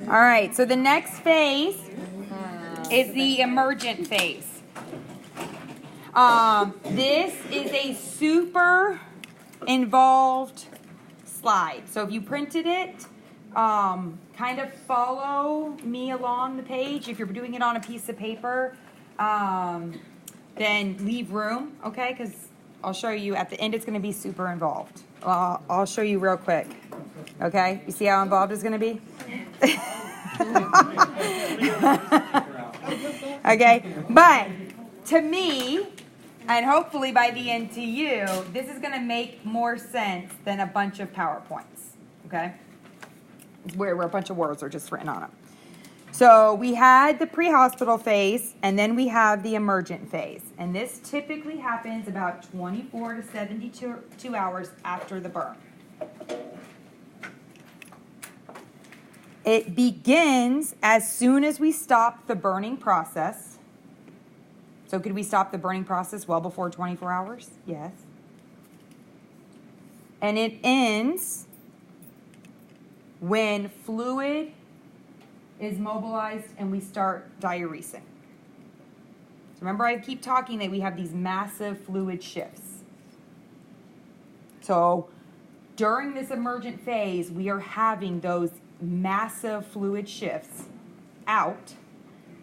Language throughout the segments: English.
All right, so the next phase is the emergent phase. This is a super involved slide. So if you printed it, kind of follow me along the page. If you're doing it on a piece of paper, then leave room, okay? Because I'll show you at the end it's going to be super involved. I'll show you real quick, okay? You see how involved it's going to be? Okay, but to me, and hopefully by the end to you, this is going to make more sense than a bunch of PowerPoints, okay? Where a bunch of words are just written on them. So we had the pre-hospital phase, and then we have the emergent phase. And this typically happens about 24 to 72 hours after the burn. It begins as soon as we stop the burning process. So could we stop the burning process well before 24 hours? Yes. And it ends when fluid is mobilized and we start diuresing. So remember, I keep talking that we have these massive fluid shifts. So during this emergent phase, we are having those massive fluid shifts out.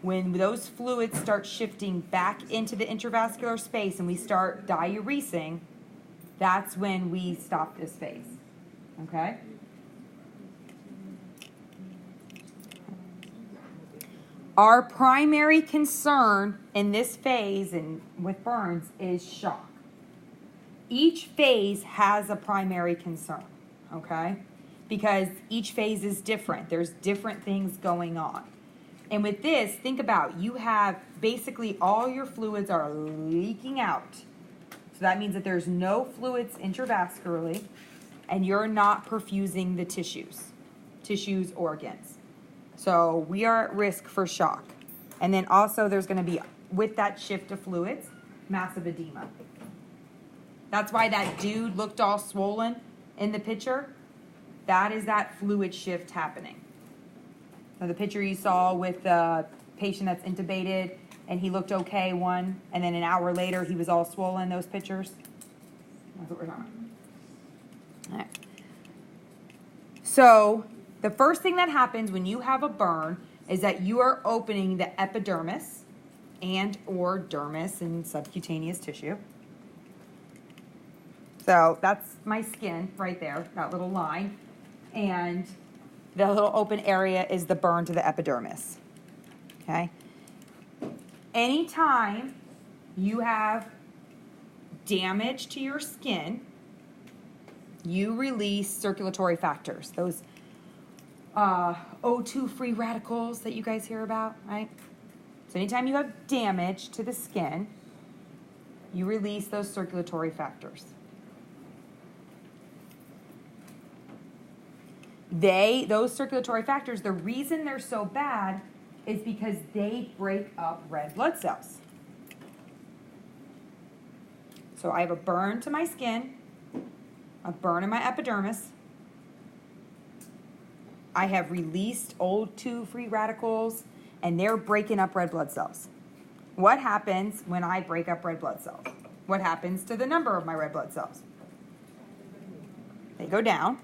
When those fluids start shifting back into the intravascular space and we start diuresing, that's when we stop this phase. Okay? Our primary concern in this phase and with burns is shock. Each phase has a primary concern, okay? Because each phase is different. There's different things going on. And with this, think about, you have basically all your fluids are leaking out. So that means that there's no fluids intravascularly, and you're not perfusing the tissues, organs. So we are at risk for shock. And then also there's going to be, with that shift of fluids, massive edema. That's why that dude looked all swollen in the picture. That is that fluid shift happening. Now the picture you saw with the patient that's intubated and he looked okay and then an hour later he was all swollen, those pictures. That's what we're talking about. All right. So the first thing that happens when you have a burn is that you are opening the epidermis and or dermis and subcutaneous tissue. So that's my skin right there, that little line. And the little open area is the burn to the epidermis. Okay? Anytime you have damage to your skin, you release circulatory factors, those O2 free radicals that you guys hear about, right? So anytime you have damage to the skin, you release those circulatory factors. Those circulatory factors, the reason they're so bad is because they break up red blood cells. So I have a burn to my skin, a burn in my epidermis. I have released O2 free radicals, and they're breaking up red blood cells. What happens when I break up red blood cells? What happens to the number of my red blood cells? They go down,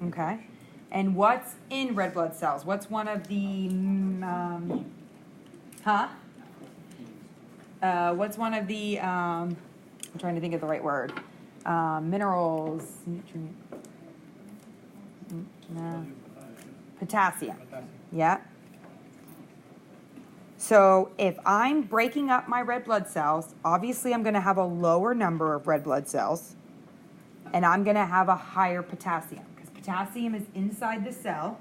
okay? And what's in red blood cells? What's one of the, what's one of the, I'm trying to think of the right word, minerals, nutrient, no. Potassium. Yeah. So if I'm breaking up my red blood cells, obviously I'm going to have a lower number of red blood cells, and I'm going to have a higher potassium. Potassium is inside the cell,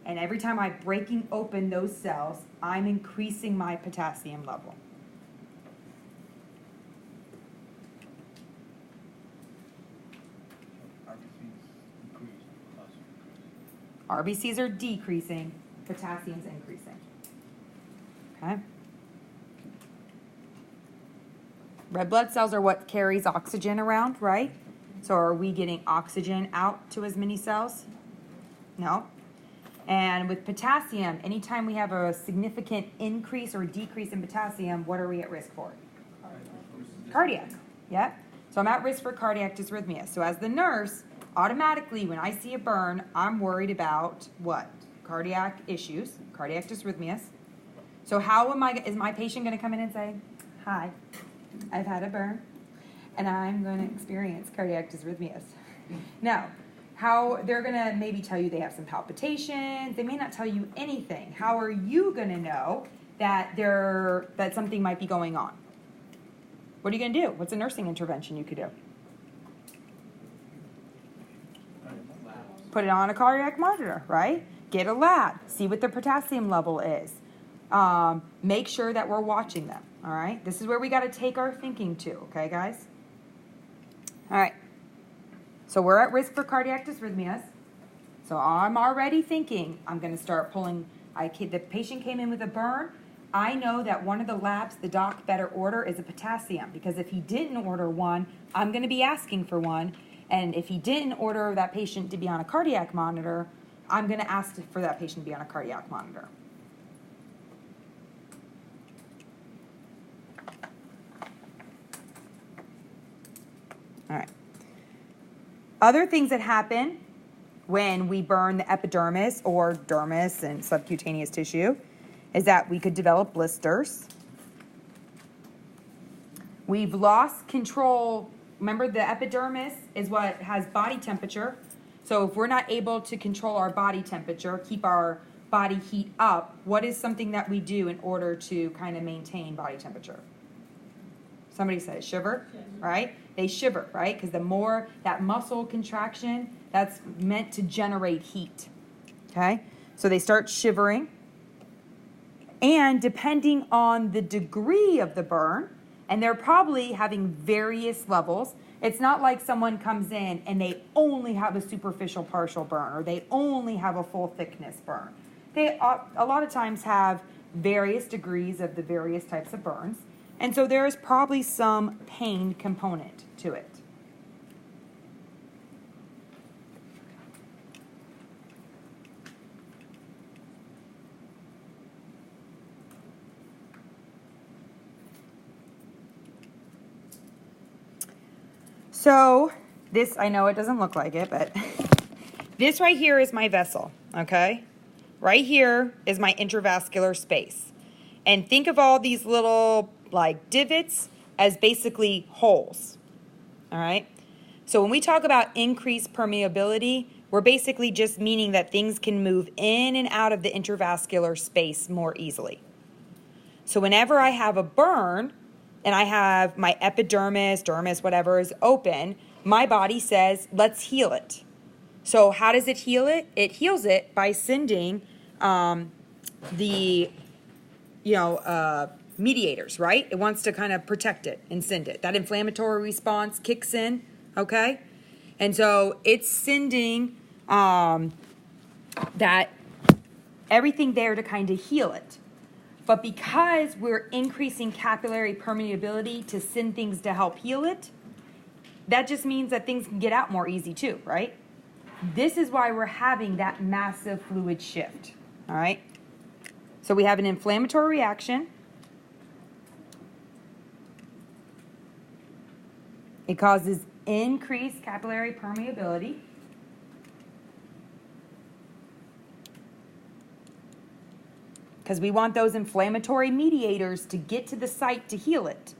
and every time I'm breaking open those cells, I'm increasing my potassium level. RBCs are decreasing, potassium's increasing. Okay? Red blood cells are what carries oxygen around, right? So are we getting oxygen out to as many cells? No. And with potassium, anytime we have a significant increase or decrease in potassium, what are we at risk for? Cardiac. Yep. So I'm at risk for cardiac dysrhythmia. So as the nurse, automatically when I see a burn, I'm worried about what? Cardiac issues, cardiac dysrhythmias. So how is my patient going to come in and say, hi, I've had a burn and I'm going to experience cardiac dysrhythmias? No. How they're going to maybe tell you they have some palpitations. They may not tell you anything. How are you going to know that something might be going on? What are you going to do? What's a nursing intervention you could do? Put it on a cardiac monitor, right? Get a lab. See what their potassium level is. Make sure that we're watching them, all right? This is where we got to take our thinking to, okay, guys? All right. So we're at risk for cardiac dysrhythmias. So I'm already thinking I'm going to start pulling. The patient came in with a burn. I know that one of the labs the doc better order is a potassium, because if he didn't order one, I'm going to be asking for one. And if he didn't order that patient to be on a cardiac monitor, I'm going to ask for that patient to be on a cardiac monitor. All right. Other things that happen when we burn the epidermis or dermis and subcutaneous tissue is that we could develop blisters. We've lost control. Remember, the epidermis is what has body temperature. So if we're not able to control our body temperature, keep our body heat up, what is something that we do in order to kind of maintain body temperature? Somebody said shiver, right? They shiver, right? Because the more that muscle contraction, that's meant to generate heat, okay? So they start shivering. And depending on the degree of the burn, and they're probably having various levels, it's not like someone comes in and they only have a superficial partial burn or they only have a full thickness burn. They a lot of times have various degrees of the various types of burns. And so there is probably some pain component to it. So this, I know it doesn't look like it, but this right here is my vessel, okay? Right here is my intravascular space. And think of all these little like divots as basically holes, all right? So when we talk about increased permeability, we're basically just meaning that things can move in and out of the intravascular space more easily. So whenever I have a burn and I have my epidermis, dermis, whatever is open, my body says, let's heal it. So how does it heal it? It heals it by sending mediators, right? It wants to kind of protect it and send it. That inflammatory response kicks in, okay? And so it's sending that everything there to kind of heal it. But because we're increasing capillary permeability to send things to help heal it, that just means that things can get out more easy too, right? This is why we're having that massive fluid shift, all right? So we have an inflammatory reaction. It causes increased capillary permeability. Because we want those inflammatory mediators to get to the site to heal it.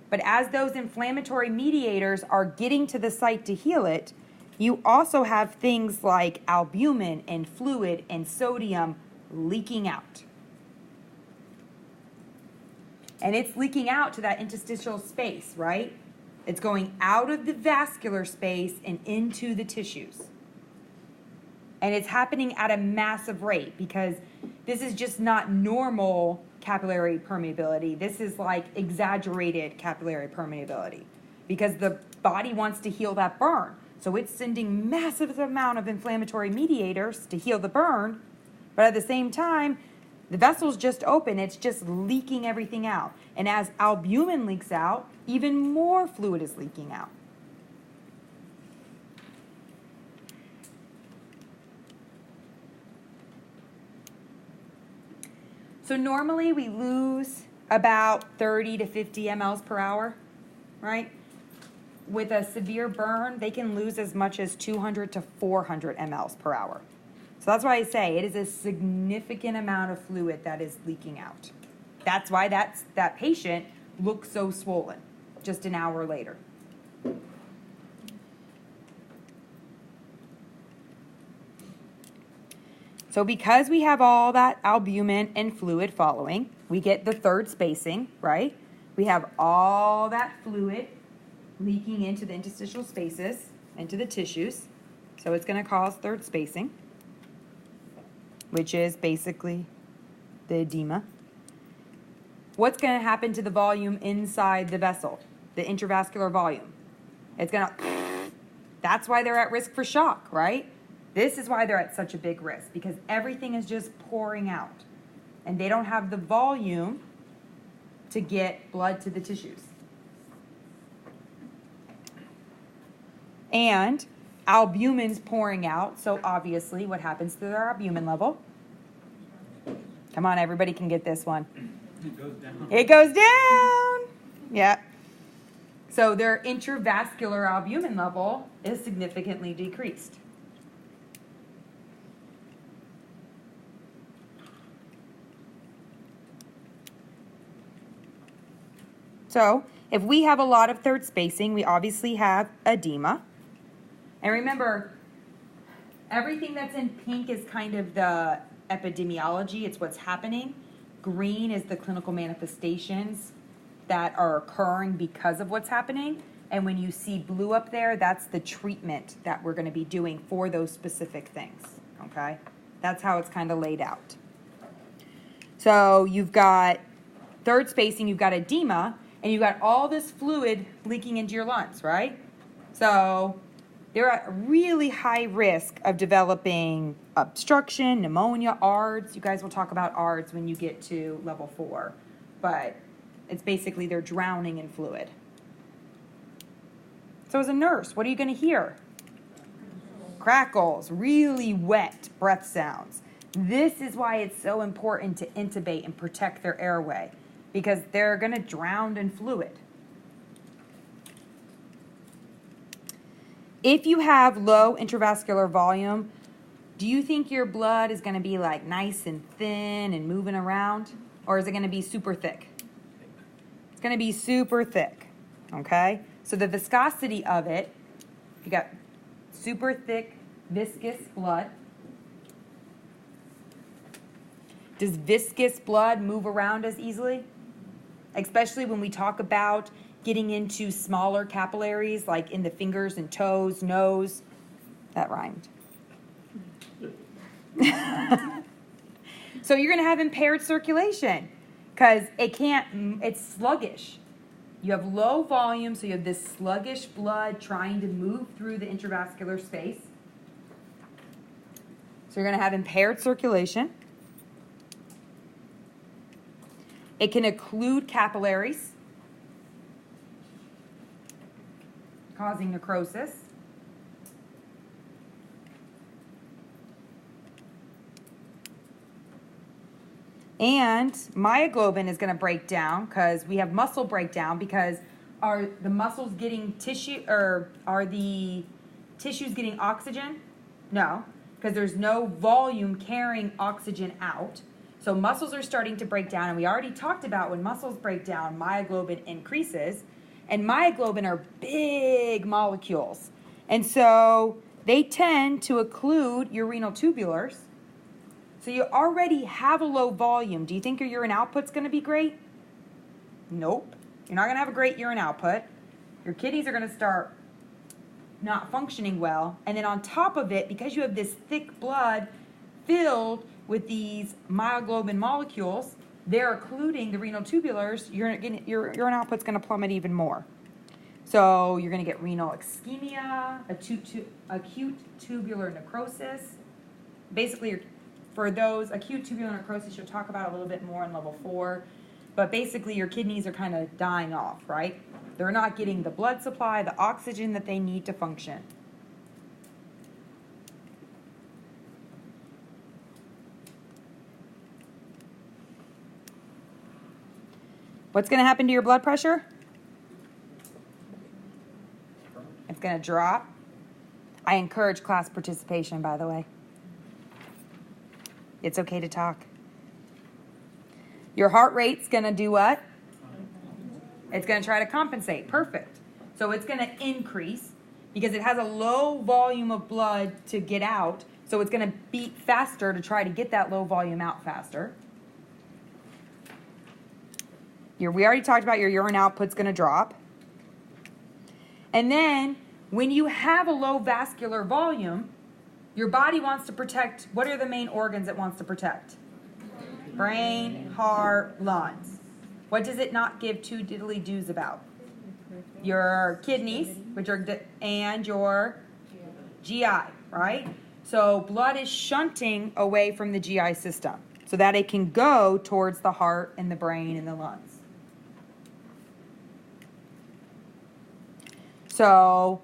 But as those inflammatory mediators are getting to the site to heal it, you also have things like albumin and fluid and sodium leaking out. And it's leaking out to that interstitial space, right? It's going out of the vascular space and into the tissues. And it's happening at a massive rate because this is just not normal capillary permeability. This is like exaggerated capillary permeability because the body wants to heal that burn. So it's sending massive amount of inflammatory mediators to heal the burn, but at the same time, the vessel's just open. It's just leaking everything out. And as albumin leaks out, even more fluid is leaking out. So normally we lose about 30 to 50 mLs per hour, right? With a severe burn, they can lose as much as 200 to 400 mLs per hour. So that's why I say it is a significant amount of fluid that is leaking out. That's why that patient looks so swollen just an hour later. So because we have all that albumin and fluid following, we get the third spacing, right? We have all that fluid leaking into the interstitial spaces, into the tissues. So it's going to cause third spacing, which is basically the edema. What's going to happen to the volume inside the vessel, the intravascular volume? It's going to, that's why they're at risk for shock, right? This is why they're at such a big risk, because everything is just pouring out and they don't have the volume to get blood to the tissues. And albumin's pouring out, so obviously what happens to their albumin level? Come on, everybody can get this one. It goes down. It goes down. Yeah. So their intravascular albumin level is significantly decreased. So if we have a lot of third spacing, we obviously have edema. And remember, everything that's in pink is kind of the epidemiology. It's what's happening. Green is the clinical manifestations that are occurring because of what's happening. And when you see blue up there, that's the treatment that we're going to be doing for those specific things. Okay? That's how it's kind of laid out. So you've got third spacing, you've got edema, and you've got all this fluid leaking into your lungs, right? So they're at really high risk of developing obstruction, pneumonia, ARDS. You guys will talk about ARDS when you get to level 4. But it's basically they're drowning in fluid. So as a nurse, what are you going to hear? Crackles, really wet breath sounds. This is why it's so important to intubate and protect their airway, because they're going to drown in fluid. If you have low intravascular volume, do you think your blood is going to be like nice and thin and moving around? Or is it going to be super thick? It's going to be super thick, okay? So the viscosity of it, you got super thick, viscous blood. Does viscous blood move around as easily? Especially when we talk about getting into smaller capillaries, like in the fingers and toes, nose. That rhymed. So you're going to have impaired circulation because it's sluggish. You have low volume, so you have this sluggish blood trying to move through the intravascular space. So you're going to have impaired circulation. It can occlude capillaries, causing necrosis. And myoglobin is going to break down because we have muscle breakdown, because are the muscles getting tissue, or are the tissues getting oxygen? No, because there's no volume carrying oxygen out. So muscles are starting to break down, and we already talked about when muscles break down, myoglobin increases, and myoglobin are big molecules. And so they tend to occlude your renal tubulars. So you already have a low volume. Do you think your urine output's going to be great? Nope. You're not going to have a great urine output. Your kidneys are going to start not functioning well. And then on top of it, because you have this thick blood filled with these myoglobin molecules, they're occluding the renal tubulars, your urine output's going to plummet even more. So you're going to get renal ischemia, acute tubular necrosis. Basically, for those acute tubular necrosis, you'll talk about a little bit more in level 4. But basically, your kidneys are kind of dying off, right? They're not getting the blood supply, the oxygen that they need to function. What's going to happen to your blood pressure? It's going to drop. I encourage class participation, by the way. It's okay to talk. Your heart rate's going to do what? It's going to try to compensate. Perfect. So it's going to increase because it has a low volume of blood to get out. So it's going to beat faster to try to get that low volume out faster. We already talked about your urine output's going to drop. And then when you have a low vascular volume, your body wants to protect, what are the main organs it wants to protect? Brain, heart, lungs. What does it not give two diddly doos about? Your kidneys, and your GI, right? So blood is shunting away from the GI system so that it can go towards the heart and the brain and the lungs. So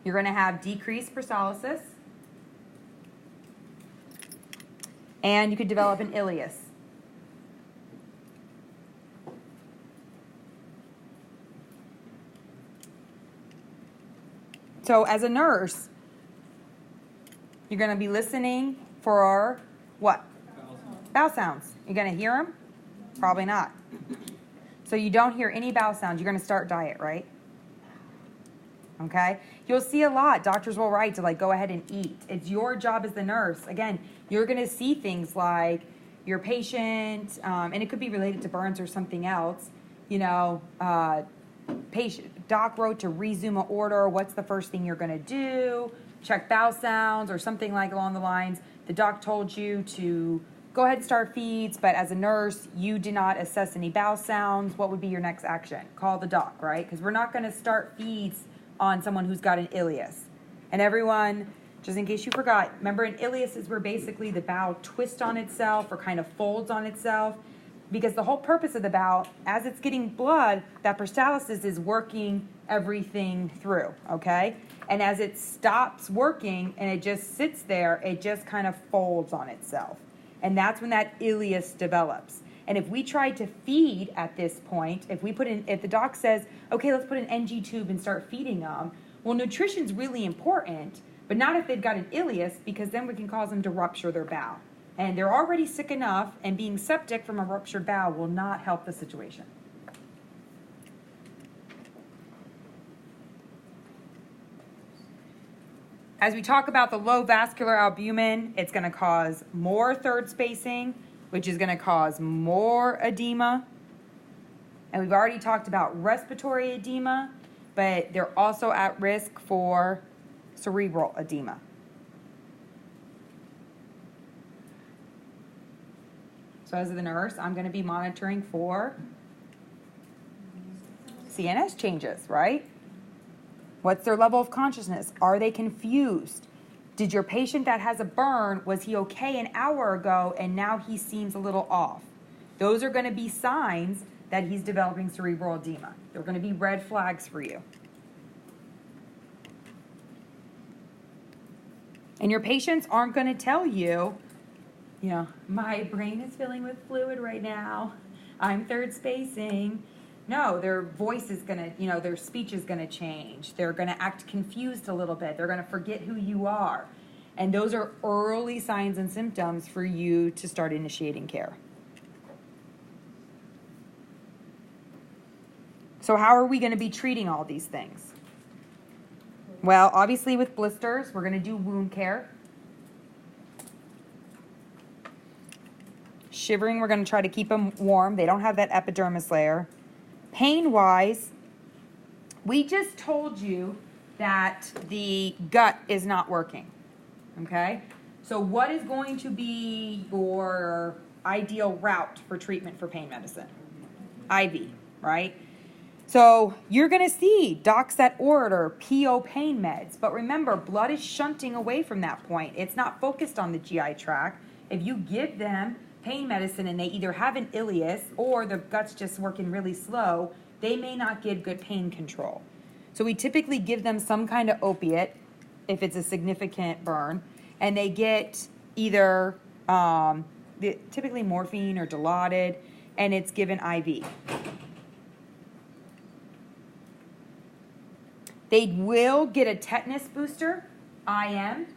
you're going to have decreased peristalsis, and you could develop an ileus. So as a nurse, you're going to be listening for what? Bowel sounds. You're going to hear them? Probably not. So you don't hear any bowel sounds. You're going to start diet, right? Okay? You'll see a lot. Doctors will write to go ahead and eat. It's your job as the nurse. Again, you're going to see things like your patient, and it could be related to burns or something else. Doc wrote to resume an order. What's the first thing you're going to do? Check bowel sounds or something along the lines. The doc told you to go ahead and start feeds, but as a nurse, you did not assess any bowel sounds. What would be your next action? Call the doc, right? Because we're not going to start feeds on someone who's got an ileus. And everyone, just in case you forgot, remember an ileus is where basically the bowel twists on itself or kind of folds on itself. Because the whole purpose of the bowel, as it's getting blood, that peristalsis is working everything through, okay? And as it stops working and it just sits there, it just kind of folds on itself. And that's when that ileus develops. And if we try to feed at this point, if the doc says, okay, let's put an NG tube and start feeding them, well, nutrition's really important, but not if they've got an ileus, because then we can cause them to rupture their bowel. And they're already sick enough, and being septic from a ruptured bowel will not help the situation. As we talk about the low vascular albumin, it's going to cause more third spacing, which is going to cause more edema. And we've already talked about respiratory edema, but they're also at risk for cerebral edema. So as the nurse, I'm going to be monitoring for CNS changes, right? What's their level of consciousness? Are they confused? Did your patient that has a burn, was he okay an hour ago and now he seems a little off? Those are going to be signs that he's developing cerebral edema. They're going to be red flags for you. And your patients aren't going to tell you, my brain is filling with fluid right now. I'm third spacing. No, their voice is going to, their speech is going to change. They're going to act confused a little bit. They're going to forget who you are. And those are early signs and symptoms for you to start initiating care. So how are we going to be treating all these things? Well, obviously with blisters, we're going to do wound care. Shivering, we're going to try to keep them warm. They don't have that epidermis layer. Pain-wise, we just told you that the gut is not working, okay? So what is going to be your ideal route for treatment for pain medicine? IV, right? So you're going to see docs that order PO pain meds. But remember, blood is shunting away from that point. It's not focused on the GI tract. If you give them pain medicine and they either have an ileus or the gut's just working really slow, they may not get good pain control. So we typically give them some kind of opiate if it's a significant burn, and they get either typically morphine or Dilaudid, and it's given IV. They will get a tetanus booster, IM.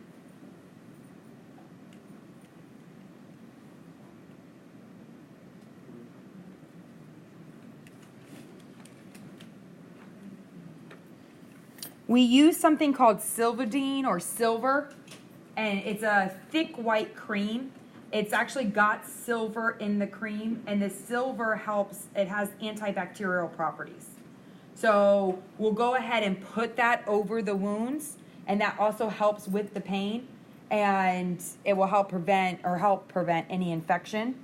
We use something called Silvadene or silver, and it's a thick white cream. It's actually got silver in the cream, and the silver helps, it has antibacterial properties. So we'll go ahead and put that over the wounds, and that also helps with the pain, and it will help prevent any infection.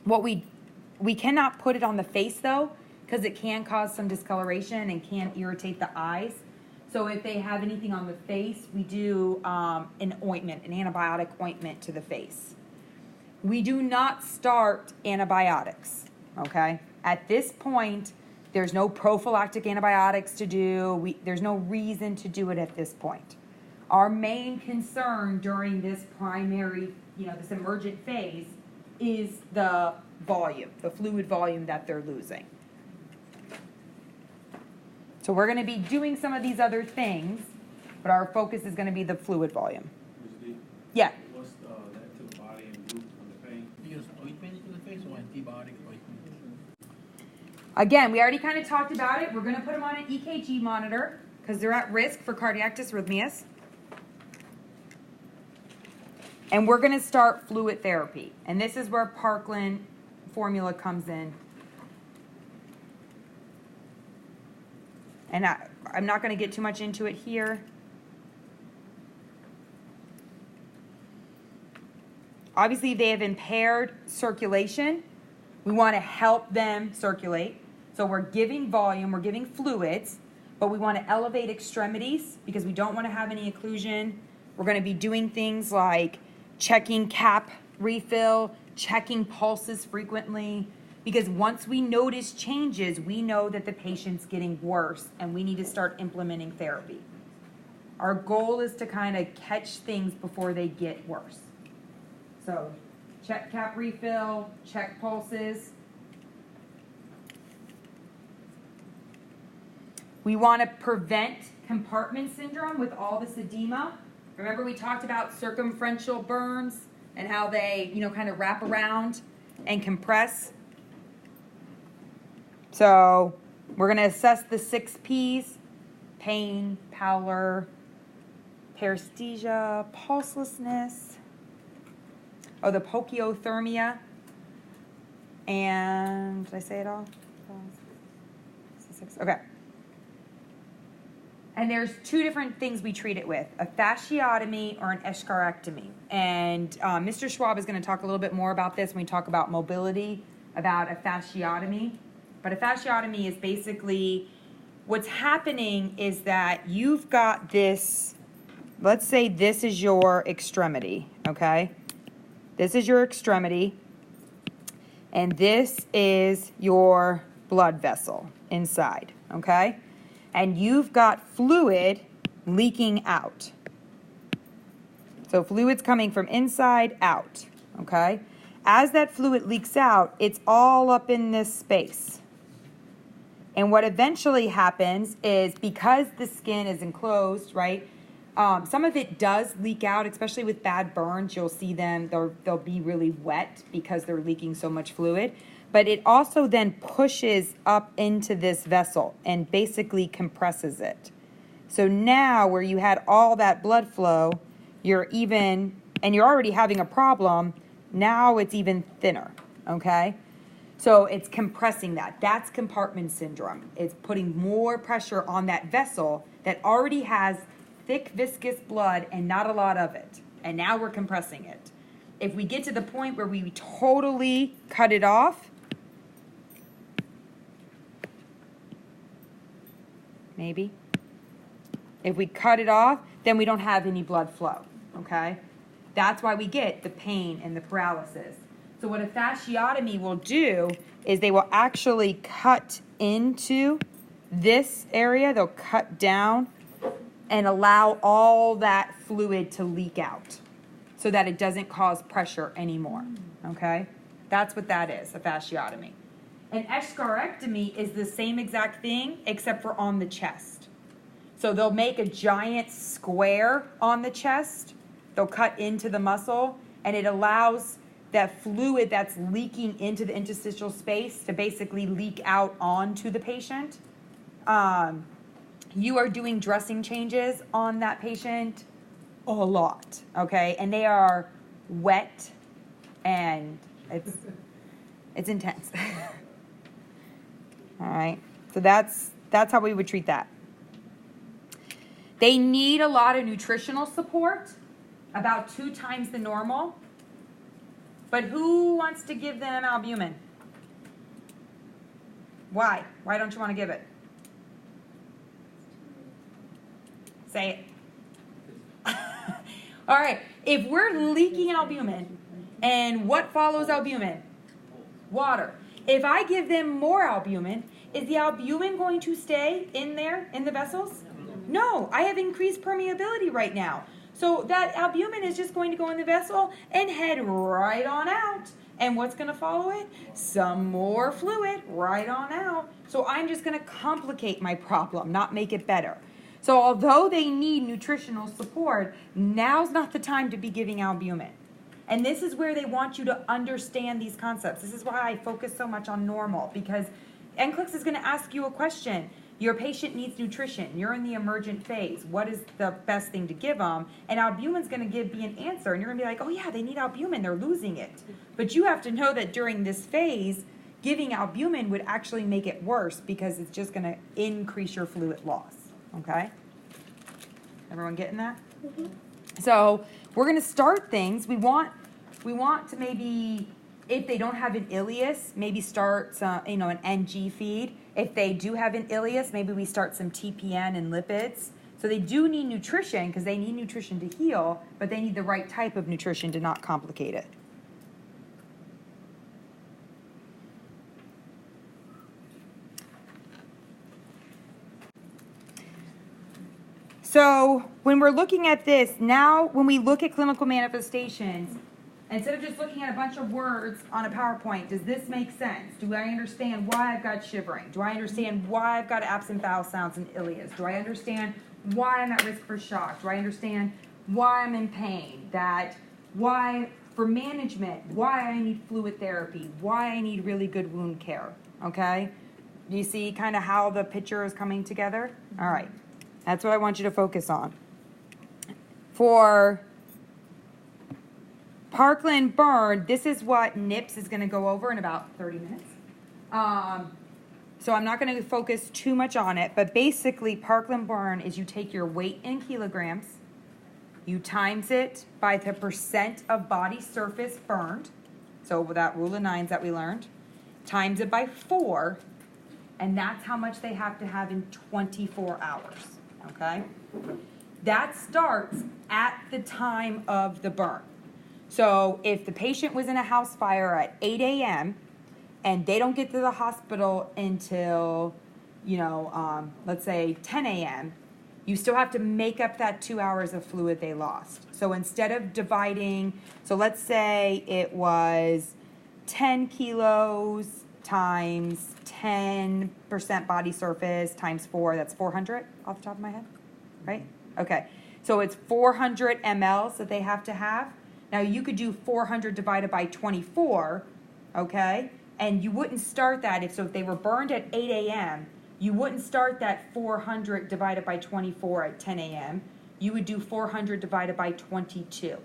We cannot put it on the face though, because it can cause some discoloration and can irritate the eyes. So if they have anything on the face, we do an ointment, an antibiotic ointment to the face. We do not start antibiotics, okay? At this point, there's no prophylactic antibiotics to do. There's no reason to do it at this point. Our main concern during this primary, this emergent phase is the volume, the fluid volume that they're losing. So we're going to be doing some of these other things, but our focus is going to be the fluid volume. Yeah. What's that to the body and do on the pain? You use ointment to the face or antibiotic ointment? Again, we already kind of talked about it. We're going to put them on an EKG monitor because they're at risk for cardiac dysrhythmias. And we're going to start fluid therapy. And this is where Parkland formula comes in. And I'm not going to get too much into it here. Obviously, they have impaired circulation. We want to help them circulate. So we're giving volume, we're giving fluids, but we want to elevate extremities because we don't want to have any occlusion. We're going to be doing things like checking cap refill, checking pulses frequently, because once we notice changes, we know that the patient's getting worse and we need to start implementing therapy. Our goal is to kind of catch things before they get worse. So check cap refill, check pulses. We want to prevent compartment syndrome with all this edema. Remember we talked about circumferential burns and how they, kind of wrap around and compress. So we're going to assess the 6 Ps: pain, pallor, paresthesia, pulselessness, the poikilothymia, and did I say it all? 6. Okay. And there's 2 different things we treat it with, a fasciotomy or an escharrectomy. And Mr. Schwab is going to talk a little bit more about this when we talk about mobility, about a fasciotomy. But a fasciotomy is basically what's happening is that you've got this, let's say this is your extremity, okay? This is your extremity, and this is your blood vessel inside, okay? And you've got fluid leaking out. So fluid's coming from inside out, okay? As that fluid leaks out, it's all up in this space. And what eventually happens is because the skin is enclosed, right? Some of it does leak out, especially with bad burns. You'll see them, they'll be really wet because they're leaking so much fluid. But it also then pushes up into this vessel and basically compresses it. So now where you had all that blood flow, you're already having a problem, now it's even thinner, okay? So it's compressing that. That's compartment syndrome. It's putting more pressure on that vessel that already has thick, viscous blood and not a lot of it. And now we're compressing it. If we get to the point where we totally cut it off, maybe. If we cut it off, then we don't have any blood flow, okay? That's why we get the pain and the paralysis. So what a fasciotomy will do is they will actually cut into this area. They'll cut down and allow all that fluid to leak out so that it doesn't cause pressure anymore, okay? That's what that is, a fasciotomy. An escharrectomy is the same exact thing except for on the chest. So they'll make a giant square on the chest. They'll cut into the muscle, and it allows that fluid that's leaking into the interstitial space to basically leak out onto the patient. You are doing dressing changes on that patient a lot, okay? And they are wet, and it's intense. All right, so that's how we would treat that. They need a lot of nutritional support, about 2 times the normal. But who wants to give them albumin? Why? Why don't you want to give it? Say it. All right, if we're leaking albumin, and what follows albumin? Water. If I give them more albumin, is the albumin going to stay in there, in the vessels? No, I have increased permeability right now. So that albumin is just going to go in the vessel and head right on out. And what's going to follow it? Some more fluid right on out. So I'm just going to complicate my problem, not make it better. So although they need nutritional support, now's not the time to be giving albumin. And this is where they want you to understand these concepts. This is why I focus so much on normal, because NCLEX is going to ask you a question. Your patient needs nutrition. You're in the emergent phase. What is the best thing to give them? And albumin's going to be an answer. And you're going to be like, oh yeah, they need albumin. They're losing it. But you have to know that during this phase, giving albumin would actually make it worse, because it's just going to increase your fluid loss. Okay? Everyone getting that? Mm-hmm. So we're going to start things. We want to maybe, if they don't have an ileus, maybe start some, an NG feed. If they do have an ileus, maybe we start some TPN and lipids. So they do need nutrition, because they need nutrition to heal, but they need the right type of nutrition to not complicate it. So when we're looking at this, now when we look at clinical manifestations, instead of just looking at a bunch of words on a PowerPoint, does this make sense? Do I understand why I've got shivering? Do I understand why I've got absent bowel sounds and ileus? Do I understand why I'm at risk for shock? Do I understand why I'm in pain? Why, for management, why I need fluid therapy? Why I need really good wound care, okay? Do you see kind of how the picture is coming together? All right, that's what I want you to focus on. For Parkland burn, this is what NIPS is going to go over in about 30 minutes. So I'm not going to focus too much on it, but basically Parkland burn is you take your weight in kilograms, you times it by the % of body surface burned, so with that rule of 9s that we learned, times it by 4, and that's how much they have to have in 24 hours, okay? That starts at the time of the burn. So if the patient was in a house fire at 8 a.m. and they don't get to the hospital until, let's say 10 a.m., you still have to make up that 2 hours of fluid they lost. So instead of dividing, so let's say it was 10 kilos times 10% body surface times 4, that's 400 off the top of my head, right? Okay, so it's 400 mLs that they have to have. Now, you could do 400 divided by 24, okay? And you wouldn't start that if they were burned at 8 a.m., you wouldn't start that 400 divided by 24 at 10 a.m. You would do 400 divided by 22,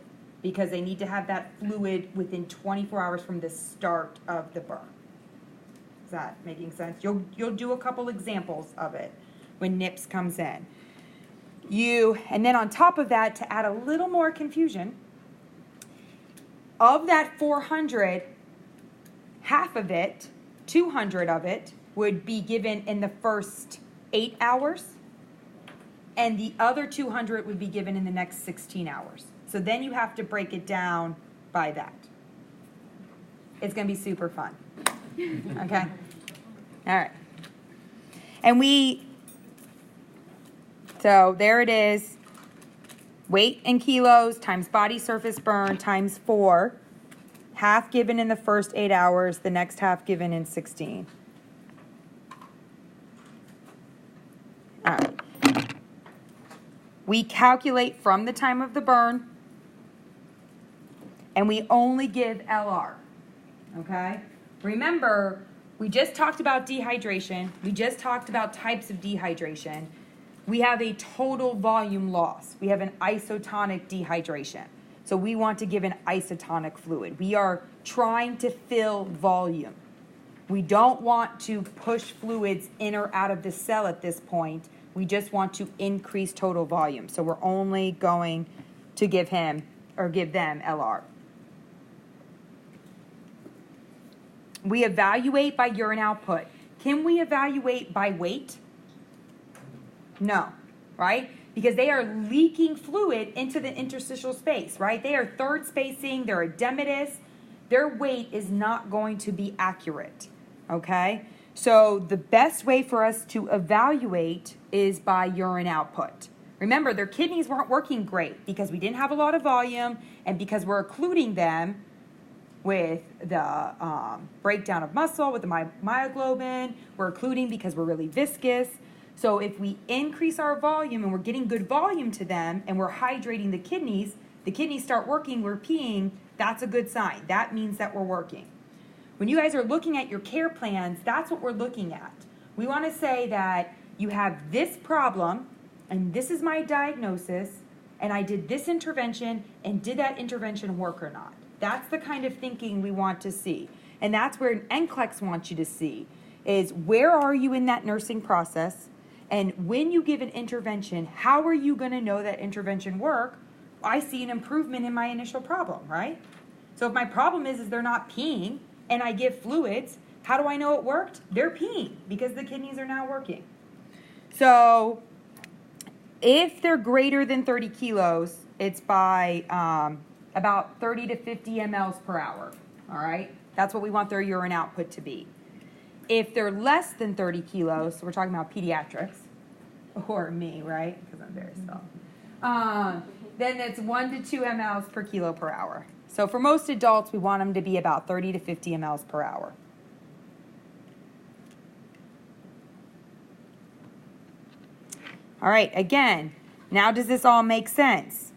because they need to have that fluid within 24 hours from the start of the burn. Is that making sense? You'll do a couple examples of it when NIPS comes in. And then on top of that, to add a little more confusion, of that 400, half of it, 200 of it, would be given in the first 8 hours, and the other 200 would be given in the next 16 hours. So then you have to break it down by that. It's going to be super fun. Okay? All right. And so there it is. Weight in kilos times body surface burn times 4. Half given in the first 8 hours, the next half given in 16. All right. We calculate from the time of the burn, and we only give LR, okay? Remember, we just talked about dehydration. We just talked about types of dehydration. We have a total volume loss. We have an isotonic dehydration. So we want to give an isotonic fluid. We are trying to fill volume. We don't want to push fluids in or out of the cell at this point. We just want to increase total volume. So we're only going to give him or give them LR. We evaluate by urine output. Can we evaluate by weight? No, right? Because they are leaking fluid into the interstitial space, right? They are third spacing, they're edematous. Their weight is not going to be accurate, okay? So the best way for us to evaluate is by urine output. Remember, their kidneys weren't working great because we didn't have a lot of volume and because we're occluding them with the breakdown of muscle, with the myoglobin. We're occluding because we're really viscous. So if we increase our volume and we're getting good volume to them and we're hydrating the kidneys start working, we're peeing, that's a good sign. That means that we're working. When you guys are looking at your care plans, that's what we're looking at. We want to say that you have this problem and this is my diagnosis and I did this intervention and did that intervention work or not? That's the kind of thinking we want to see. And that's where an NCLEX wants you to see is where are you in that nursing process? And when you give an intervention, how are you going to know that intervention worked? I see an improvement in my initial problem, right? So if my problem is they're not peeing and I give fluids, how do I know it worked? They're peeing because the kidneys are now working. So if they're greater than 30 kilos, it's by about 30 to 50 mLs per hour, all right? That's what we want their urine output to be. If they're less than 30 kilos, so we're talking about pediatrics, or me, right? Because I'm very small. Then it's 1 to 2 mLs per kilo per hour. So for most adults, we want them to be about 30 to 50 mLs per hour. All right, again, now does this all make sense?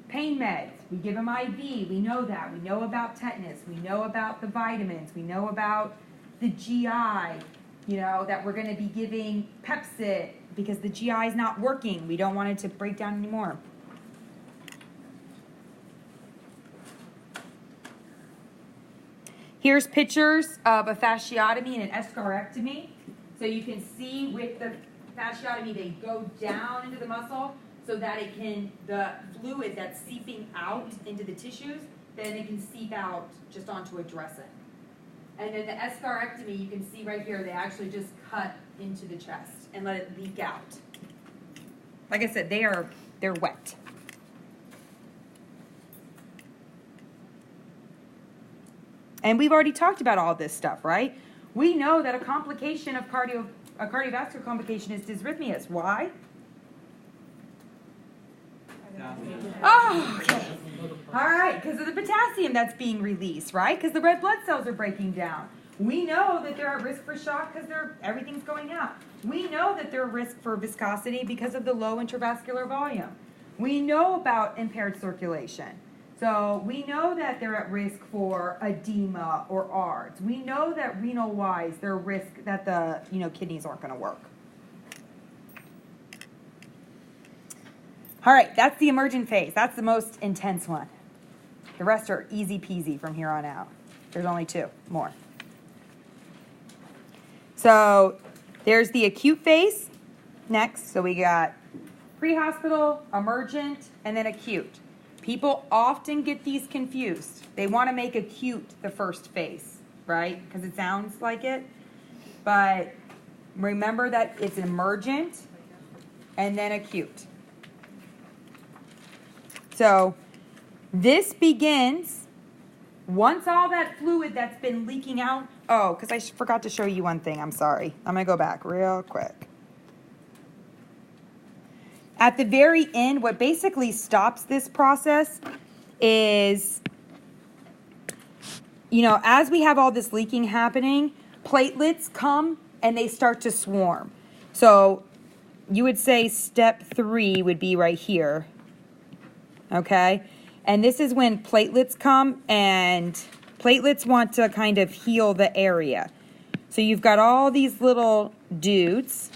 Pain meds, we give them IV, we know that. We know about tetanus, we know about the vitamins, we know about the GI, that we're going to be giving Pepcid because the GI is not working. We don't want it to break down anymore. Here's pictures of a fasciotomy and an escharrectomy. So you can see with the fasciotomy, they go down into the muscle so that the fluid that's seeping out into the tissues, then it can seep out just onto a dressing. And then the escharrectomy, you can see right here, they actually just cut into the chest and let it leak out. Like I said, they're wet. And we've already talked about all this stuff, right? We know that a complication of a cardiovascular complication is dysrhythmias. Why? Oh, okay. All right, because of the potassium that's being released, right? Because the red blood cells are breaking down. We know that they're at risk for shock because everything's going out. We know that they're at risk for viscosity because of the low intravascular volume. We know about impaired circulation. So we know that they're at risk for edema or ARDS. We know that renal-wise, they're at risk that the kidneys aren't going to work. All right, that's the emergent phase. That's the most intense one. The rest are easy peasy from here on out. There's only 2 more. So there's the acute phase next. So we got pre-hospital, emergent, and then acute. People often get these confused. They want to make acute the first phase, right? Because it sounds like it. But remember that it's emergent and then acute. So this begins once all that fluid that's been leaking out. Oh, because I forgot to show you one thing. I'm sorry. I'm going to go back real quick. At the very end, what basically stops this process is, as we have all this leaking happening, platelets come and they start to swarm. So you would say step 3 would be right here. Okay? And this is when platelets come, and platelets want to kind of heal the area. So you've got all these little dudes,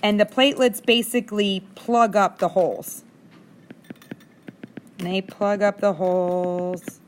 and the platelets basically plug up the holes. And they plug up the holes.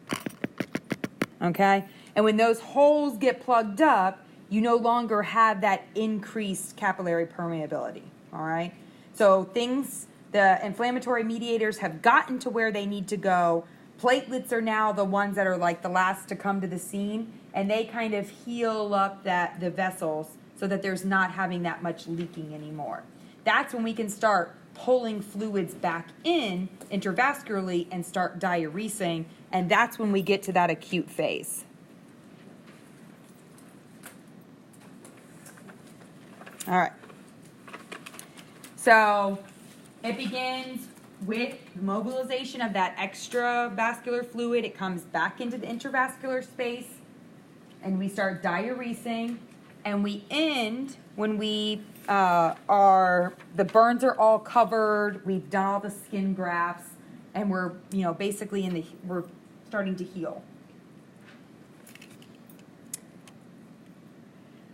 Okay? And when those holes get plugged up, you no longer have that increased capillary permeability. All right? So the inflammatory mediators have gotten to where they need to go. Platelets are now the ones that are like the last to come to the scene, and they kind of heal up the vessels so that there's not having that much leaking anymore. That's when we can start pulling fluids back in intravascularly and start diuresing, and that's when we get to that acute phase. All right. So it begins with mobilization of that extravascular fluid. It comes back into the intravascular space, and we start diuresing, and we end when we the burns are all covered, we've done all the skin grafts, and we're basically we're starting to heal.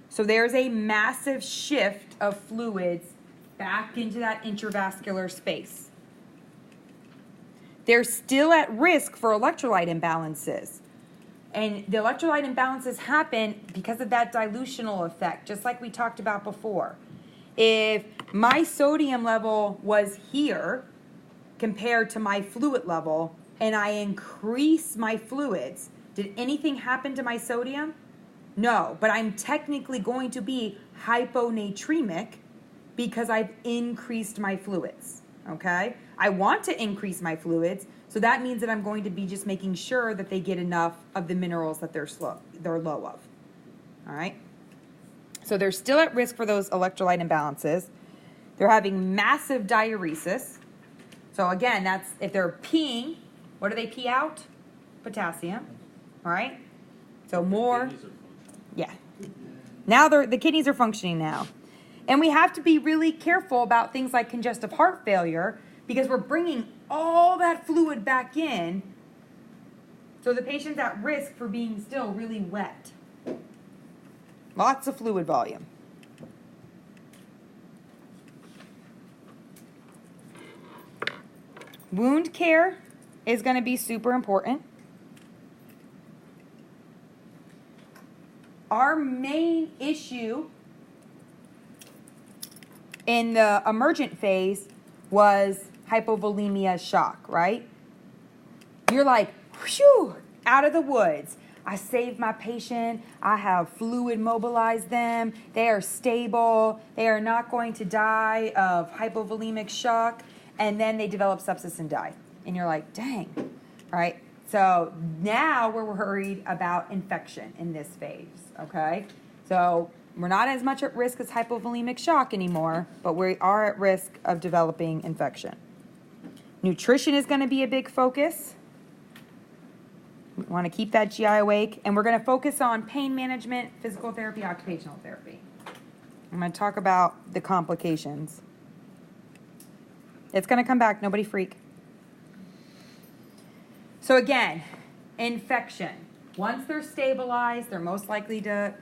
So there's a massive shift of fluids back into that intravascular space. They're still at risk for electrolyte imbalances. And the electrolyte imbalances happen because of that dilutional effect, just like we talked about before. If my sodium level was here compared to my fluid level, and I increase my fluids, did anything happen to my sodium? No, but I'm technically going to be hyponatremic because I've increased my fluids, okay? I want to increase my fluids, so that means that I'm going to be just making sure that they get enough of the minerals that they're low of, all right? So they're still at risk for those electrolyte imbalances. They're having massive diuresis. So again, that's if they're peeing, what do they pee out? Potassium, all right? So more, yeah. Now the kidneys are functioning now. And we have to be really careful about things like congestive heart failure because we're bringing all that fluid back in, so the patient's at risk for being still really wet. Lots of fluid volume. Wound care is going to be super important. Our main issue in the emergent phase was hypovolemia shock, right? You're like, whew, out of the woods. I saved my patient. I have fluid mobilized them. They are stable. They are not going to die of hypovolemic shock. And then they develop sepsis and die. And you're like, dang, all right? So now we're worried about infection in this phase, okay? So we're not as much at risk as hypovolemic shock anymore, but we are at risk of developing infection. Nutrition is going to be a big focus. We want to keep that GI awake, and we're going to focus on pain management, physical therapy, occupational therapy. I'm going to talk about the complications. It's going to come back, nobody freak. So again, infection. Once they're stabilized, they're most likely to,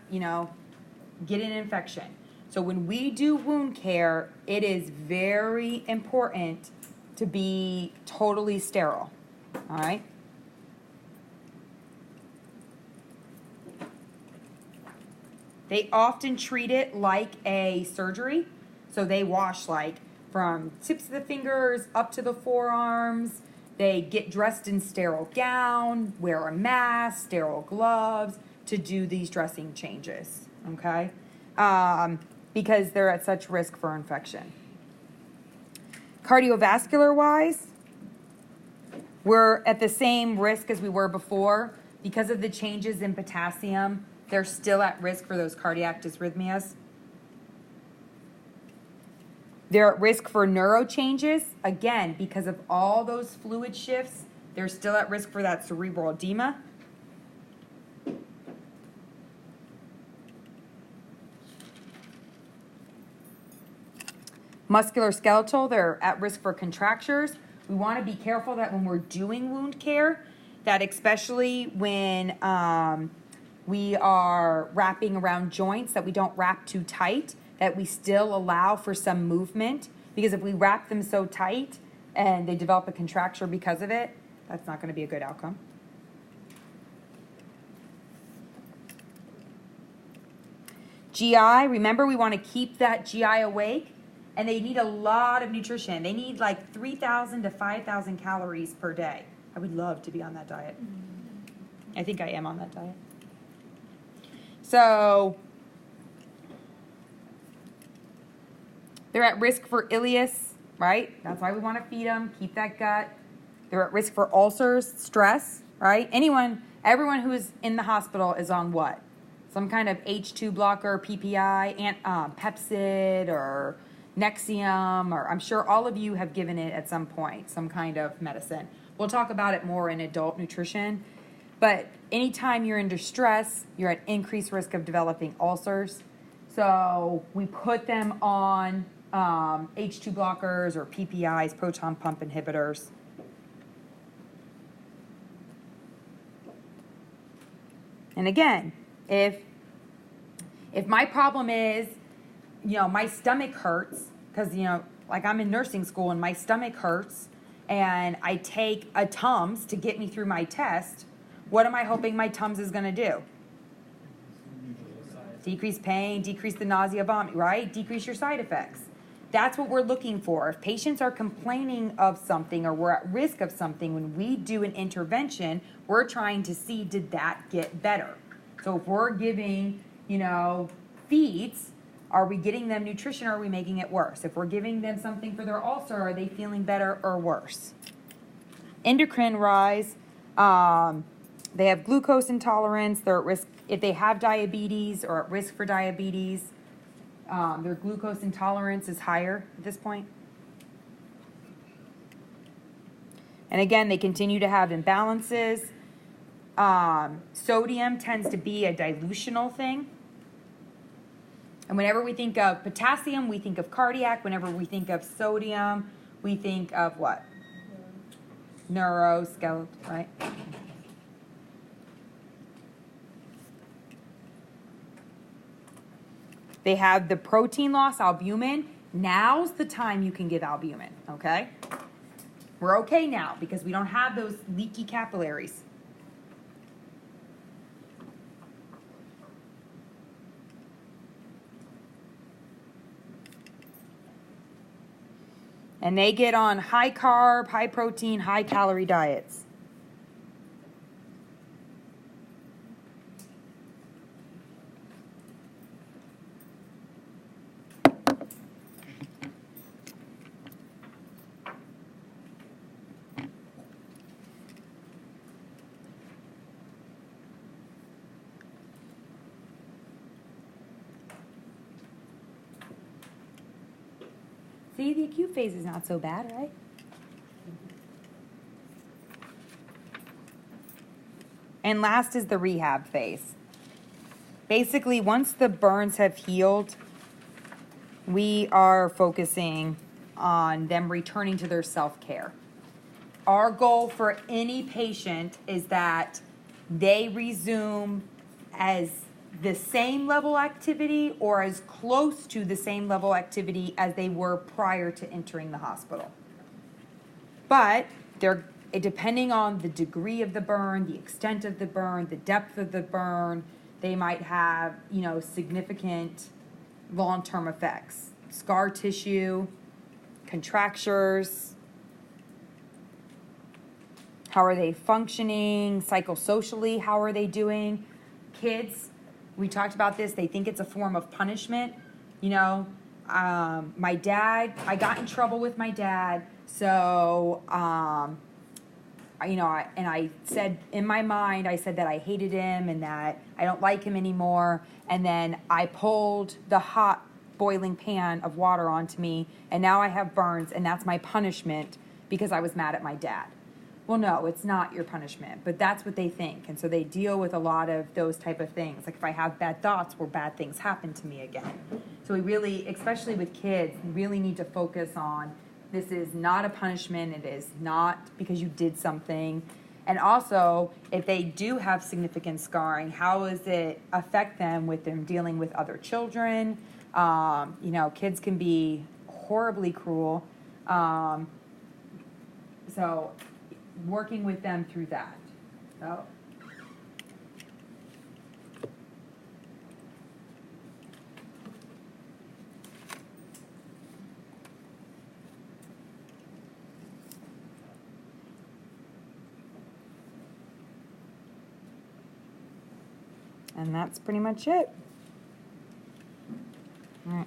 get an infection. So when we do wound care, it is very important to be totally sterile, all right? They often treat it like a surgery. So they wash from tips of the fingers up to the forearms. They get dressed in sterile gown, wear a mask, sterile gloves to do these dressing changes, okay? Because they're at such risk for infection. Cardiovascular-wise, we're at the same risk as we were before. Because of the changes in potassium, they're still at risk for those cardiac dysrhythmias. They're at risk for neuro changes. Again, because of all those fluid shifts, they're still at risk for that cerebral edema. Musculoskeletal, they're at risk for contractures. We want to be careful that when we're doing wound care, that especially when we are wrapping around joints, that we don't wrap too tight, that we still allow for some movement. Because if we wrap them so tight and they develop a contracture because of it, that's not going to be a good outcome. GI, remember we want to keep that GI awake, and they need a lot of nutrition. They need like 3,000 to 5,000 calories per day. I would love to be on that diet. I think I am on that diet. So they're at risk for ileus, right? That's why we want to feed them, keep that gut. They're at risk for ulcers, stress, right? Everyone who is in the hospital is on what? Some kind of H2 blocker, PPI, Pepcid, or Nexium, or I'm sure all of you have given it at some point, some kind of medicine. We'll talk about it more in adult nutrition. But anytime you're in distress, you're at increased risk of developing ulcers. So we put them on H2 blockers or PPIs, proton pump inhibitors. And again, if my problem is, my stomach hurts, because, like I'm in nursing school and my stomach hurts, and I take a Tums to get me through my test, what am I hoping my Tums is going to do? Decrease pain, decrease the nausea, vomit, right? Decrease your side effects. That's what we're looking for. If patients are complaining of something or we're at risk of something, when we do an intervention, we're trying to see, did that get better? So if we're giving, feeds, are we getting them nutrition or are we making it worse? If we're giving them something for their ulcer, are they feeling better or worse? Endocrine rise, they have glucose intolerance, they're at risk, if they have diabetes or at risk for diabetes, their glucose intolerance is higher at this point. And again, they continue to have imbalances. Sodium tends to be a dilutional thing. And whenever we think of potassium, we think of cardiac. Whenever we think of sodium, we think of what? Neuroskeletal, right? They have the protein loss, albumin. Now's the time you can give albumin, okay? We're okay now because we don't have those leaky capillaries. And they get on high carb, high protein, high calorie diets. See, the acute phase is not so bad, right? And last is the rehab phase. Basically, once the burns have healed, we are focusing on them returning to their self-care. Our goal for any patient is that they resume as the same level activity or as close to the same level activity as they were prior to entering the hospital. But depending on the degree of the burn, the extent of the burn, the depth of the burn, they might have, significant long-term effects. Scar tissue, contractures, how are they functioning, psychosocially, how are they doing? Kids, we talked about this, they think it's a form of punishment. My dad, I got in trouble with my dad, so, and I said, in my mind, I said that I hated him and that I don't like him anymore, and then I pulled the hot boiling pan of water onto me, and now I have burns, and that's my punishment because I was mad at my dad. Well, no, it's not your punishment, but that's what they think. And so they deal with a lot of those type of things. Like if I have bad thoughts, well, bad things happen to me again. So we really, especially with kids, really need to focus on this is not a punishment. It is not because you did something. And also, if they do have significant scarring, how does it affect them with them dealing with other children? You know, kids can be horribly cruel. So working with them through that. So. And that's pretty much it. All right.